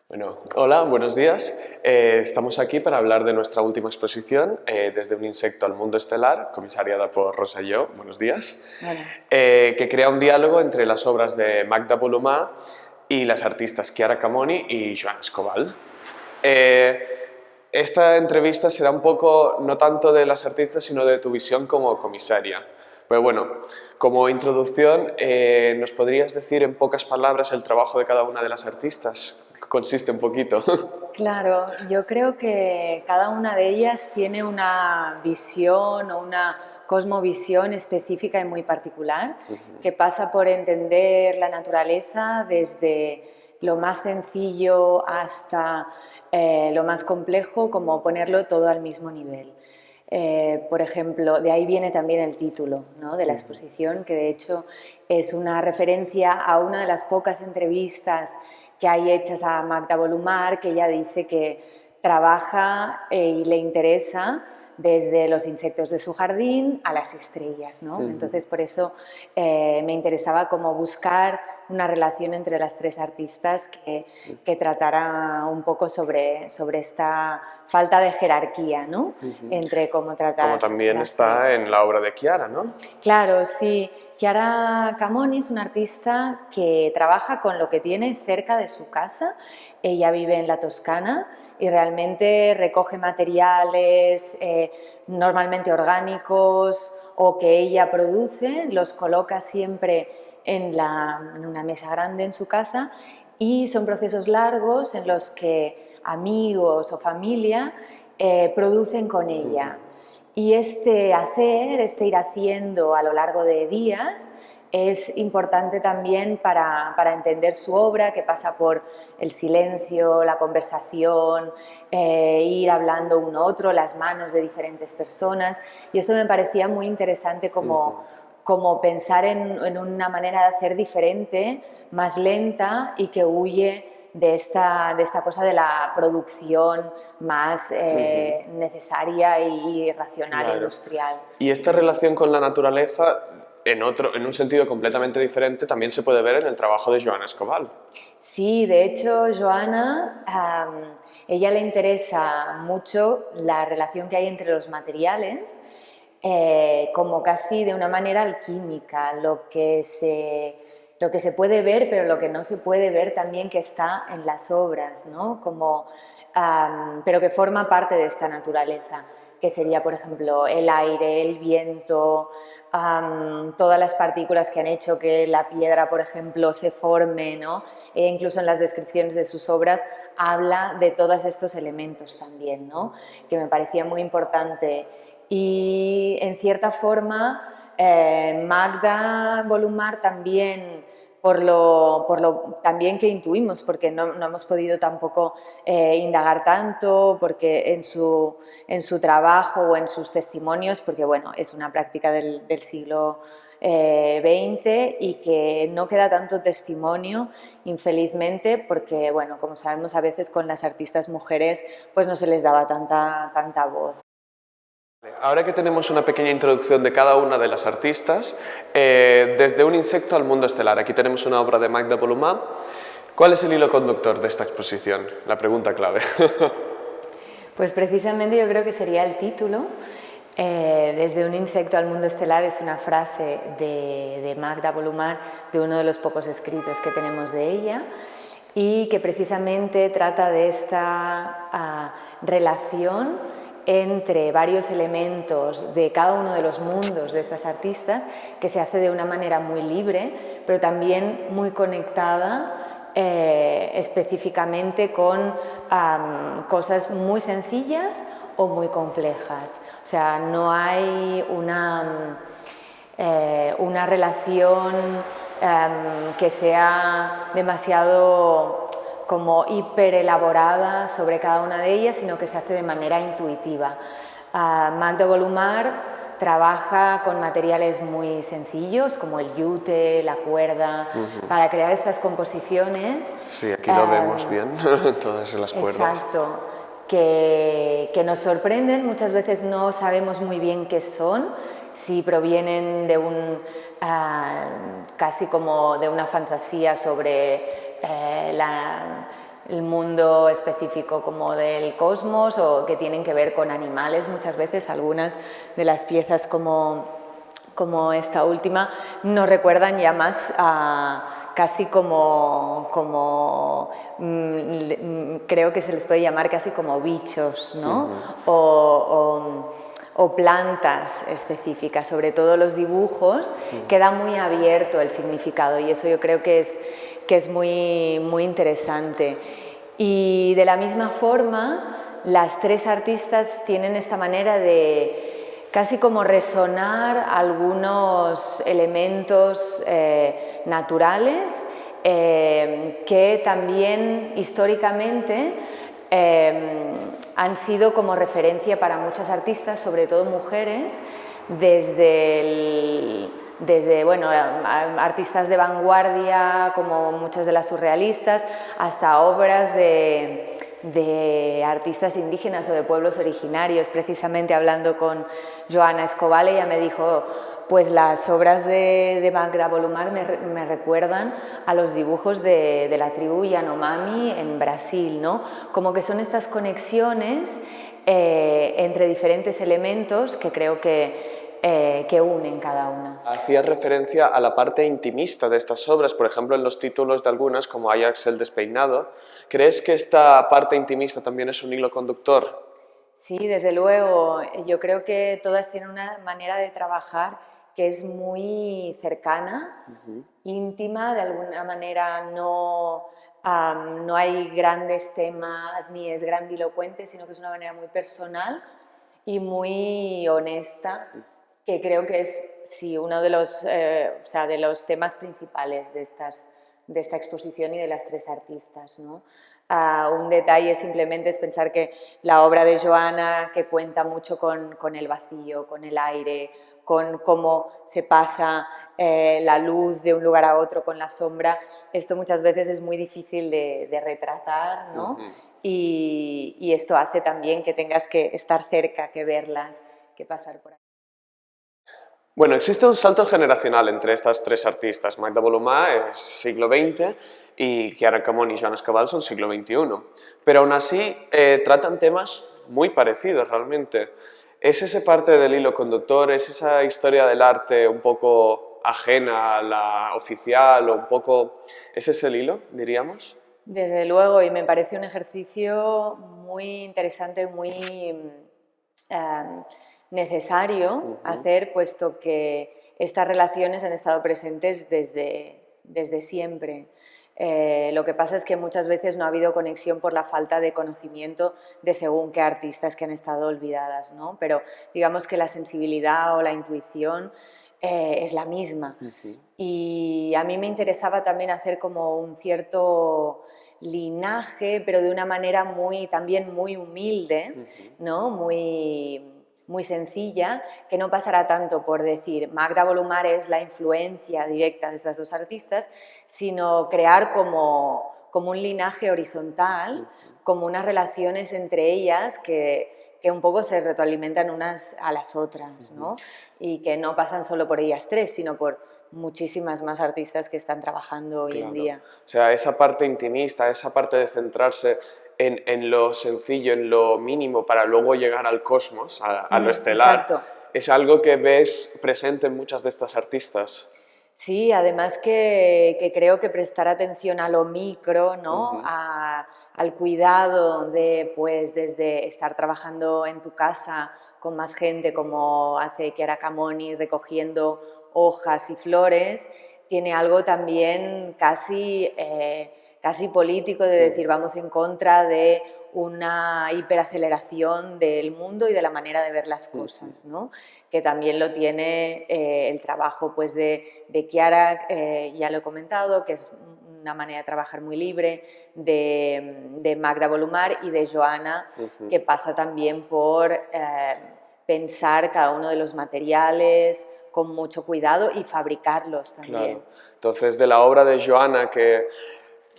Bueno, hola, buenos días. Estamos aquí para hablar de nuestra última exposición, Desde un insecto al mundo estelar, comisariada por Rosa y yo, buenos días, Bueno, que crea un diálogo entre las obras de Magda Bolumá y las artistas Chiara Camoni y Joan Escobal. Esta entrevista será un poco, no tanto de las artistas, sino de tu visión como comisaria. Pero bueno, como introducción, ¿nos podrías decir en pocas palabras el trabajo de cada una de las artistas? Consiste un poquito. claro, yo creo que cada una de ellas tiene una visión o una cosmovisión específica y muy particular que pasa por entender la naturaleza desde lo más sencillo hasta lo más complejo, como ponerlo todo al mismo nivel. Por ejemplo, de ahí viene también el título, ¿no?, de la exposición, que de hecho es una referencia a una de las pocas entrevistas que hay hechas a Magda Bolumar, que ella dice que trabaja y le interesa desde los insectos de su jardín a las estrellas, ¿no? Entonces, por eso me interesaba como buscar una relación entre las tres artistas que tratara un poco sobre esta falta de jerarquía, ¿no?, entre cómo Como tratar también las está tres. en la obra de Chiara, ¿no? Claro, sí. Chiara Camoni es una artista que trabaja con lo que tiene cerca de su casa. Ella vive en la Toscana y realmente recoge materiales normalmente orgánicos o que ella produce, los coloca siempre en una mesa grande en su casa, y son procesos largos en los que amigos o familia producen con ella. Y este hacer, este ir haciendo a lo largo de días, es importante también para entender su obra, que pasa por el silencio, la conversación, ir hablando uno a otro, las manos de diferentes personas. Y esto me parecía muy interesante como pensar en una manera de hacer diferente, más lenta y que huye de esta cosa de la producción más necesaria y racional e Claro. industrial. Y esta relación con la naturaleza, en un sentido completamente diferente, también se puede ver en el trabajo de Joan Escobal. Sí, de hecho, Joana, ella le interesa mucho la relación que hay entre los materiales, como casi de una manera alquímica, lo que se puede ver, pero lo que no se puede ver también, que está en las obras, ¿no?, pero que forma parte de esta naturaleza, que sería, por ejemplo, el aire, el viento, todas las partículas que han hecho que la piedra, por ejemplo, se forme, ¿no? Incluso en las descripciones de sus obras habla de todos estos elementos también, ¿no?, que me parecía muy importante. Y en cierta forma, Magda Bolumar también, por lo también que intuimos, porque no hemos podido tampoco indagar tanto, porque en su trabajo o en sus testimonios, porque bueno, es una práctica del siglo XX y que no queda tanto testimonio, infelizmente, porque bueno, como sabemos, a veces con las artistas mujeres pues no se les daba tanta voz. Ahora que tenemos una pequeña introducción de cada una de las artistas, desde un insecto al mundo estelar, aquí tenemos una obra de Magda Bolumá. ¿Cuál es el hilo conductor de esta exposición? La pregunta clave. Pues precisamente yo creo que sería el título. Desde un insecto al mundo estelar es una frase de Magda Bolumar, de uno de los pocos escritos que tenemos de ella, y que precisamente trata de esta relación entre varios elementos de cada uno de los mundos de estas artistas, que se hace de una manera muy libre, pero también muy conectada específicamente con cosas muy sencillas o muy complejas. O sea, no hay una relación que sea demasiado como hiper elaborada sobre cada una de ellas, sino que se hace de manera intuitiva. Magda Bolumar trabaja con materiales muy sencillos, como el yute, la cuerda, para crear estas composiciones. Sí, aquí lo vemos bien, todas las cuerdas. Exacto, que nos sorprenden. Muchas veces no sabemos muy bien qué son, si provienen de casi como de una fantasía sobre el mundo específico como del cosmos o que tienen que ver con animales. Muchas veces algunas de las piezas como esta última nos recuerdan ya más a casi creo que se les puede llamar casi como bichos, ¿no? O plantas específicas, sobre todo los dibujos, queda muy abierto el significado y eso yo creo que es muy, muy interesante. Y de la misma forma, las tres artistas tienen esta manera de casi como resonar algunos elementos naturales que también históricamente han sido como referencia para muchas artistas, sobre todo mujeres, desde bueno, artistas de vanguardia como muchas de las surrealistas, hasta obras de artistas indígenas o de pueblos originarios. Precisamente hablando con Joana Escobar, ella me dijo, pues las obras de Magda Volumar me recuerdan a los dibujos de la tribu Yanomami en Brasil, ¿no? Como que son estas conexiones entre diferentes elementos que creo que unen cada una. Hacías referencia a la parte intimista de estas obras, por ejemplo, en los títulos de algunas, como Ajax el despeinado. ¿Crees que esta parte intimista también es un hilo conductor? Sí, desde luego. Yo creo que todas tienen una manera de trabajar que es muy cercana, íntima, de alguna manera no hay grandes temas ni es grandilocuente, sino que es una manera muy personal y muy honesta, que creo que es sí, uno de los temas principales de esta exposición y de las tres artistas, ¿no? Un detalle simplemente es pensar que la obra de Joana, que cuenta mucho con el vacío, con el aire, con cómo se pasa la luz de un lugar a otro con la sombra, esto muchas veces es muy difícil de retratar, ¿no? Y esto hace también que tengas que estar cerca, que verlas, que pasar por ahí. Bueno, existe un salto generacional entre estas tres artistas. Magda Volumar es siglo XX y Chiara Camón y Joana Escobar son siglo XXI. Pero aún así tratan temas muy parecidos realmente. ¿Es ese parte del hilo conductor? ¿Es esa historia del arte un poco ajena a la oficial o un poco... ¿Ese es el hilo, diríamos? Desde luego, y me parece un ejercicio muy interesante, muy necesario hacer, puesto que estas relaciones han estado presentes desde siempre. Lo que pasa es que muchas veces no ha habido conexión por la falta de conocimiento de según qué artistas que han estado olvidadas, ¿no? Pero digamos que la sensibilidad o la intuición es la misma. Y a mí me interesaba también hacer como un cierto linaje, pero de una manera también muy humilde, ¿no? Muy sencilla, que no pasará tanto por decir Magda Volumar es la influencia directa de estas dos artistas, sino crear como un linaje horizontal, como unas relaciones entre ellas que un poco se retroalimentan unas a las otras, ¿no? Y que no pasan solo por ellas tres, sino por muchísimas más artistas que están trabajando hoy en día. O sea, esa parte intimista, esa parte de centrarse en lo sencillo, en lo mínimo, para luego llegar al cosmos, a lo estelar, exacto. es algo que ves presente en muchas de estas artistas. Sí, además que creo que prestar atención a lo micro, ¿no? Al cuidado de, pues, desde estar trabajando en tu casa con más gente, como hace Chiara Camoni, recogiendo hojas y flores, tiene algo también casi político de decir vamos en contra de una hiperaceleración del mundo y de la manera de ver las cosas, ¿no? Que también lo tiene el trabajo pues, de Chiara, ya lo he comentado, que es una manera de trabajar muy libre, de Magda Volumar y de Joana, que pasa también por pensar cada uno de los materiales con mucho cuidado y fabricarlos también. Claro. Entonces, de la obra de Joana, que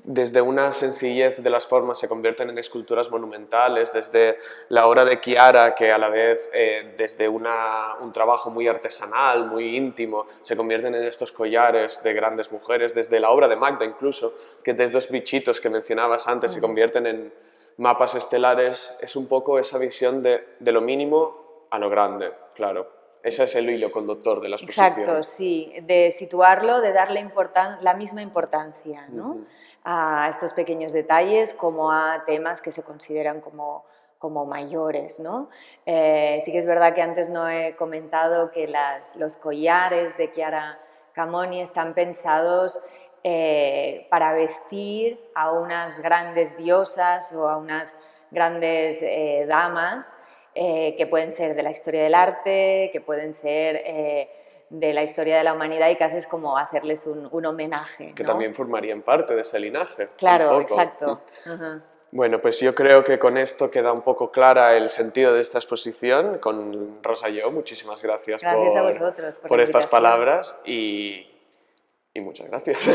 desde una sencillez de las formas se convierten en esculturas monumentales, desde la obra de Chiara, que a la vez desde un trabajo muy artesanal, muy íntimo, se convierten en estos collares de grandes mujeres, desde la obra de Magda incluso, que desde los bichitos que mencionabas antes se convierten en mapas estelares, es un poco esa visión de lo mínimo a lo grande, claro. Ese es el hilo conductor de la exposición. Exacto, sí, de situarlo, de darle la misma importancia, ¿no? A estos pequeños detalles como a temas que se consideran como mayores, ¿no? Sí que es verdad que antes no he comentado que los collares de Chiara Camoni están pensados para vestir a unas grandes diosas o a unas grandes damas que pueden ser de la historia del arte, que pueden ser de la historia de la humanidad y casi es como hacerles un homenaje, Que ¿no? también formarían parte de ese linaje. Claro, exacto. Bueno, pues yo creo que con esto queda un poco clara el sentido de esta exposición. Con Rosa Lleó, muchísimas gracias, Gracias a vosotros por la estas invitación. palabras y muchas gracias.